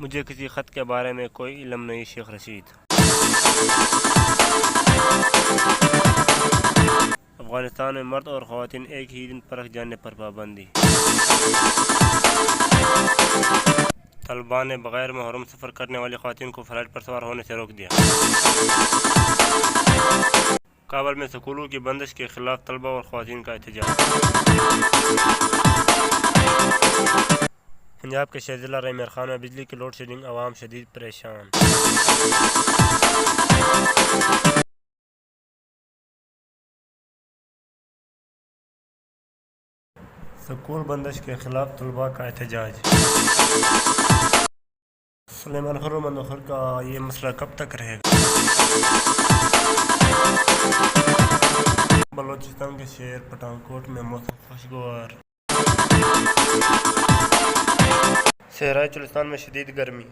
مجھے کسی خط کے بارے میں کوئی علم نہیں شیخ رشید۔ افغانستان میں مرد اور خواتین ایک ہی دن پرکھ جانے پر پابندی۔ طلباء نے بغیر محرم سفر کرنے والی خواتین کو فلائٹ پر سوار ہونے سے روک دیا۔ کابل میں سکولوں کی بندش کے خلاف طلباء اور خواتین کا احتجاج۔ پنجاب کے شہر ضلع رحمیر خان میں بجلی کی لوڈ شیڈنگ، عوام شدید پریشان۔ سکول بندش کے خلاف طلباء کا احتجاج۔ سلیمان خر و مندوخر کا یہ مسئلہ کب تک رہے گا؟ بلوچستان کے شہر پٹھانکوٹ میں موسم خوشگوار۔ صحرائے چولستان میں شدید گرمی۔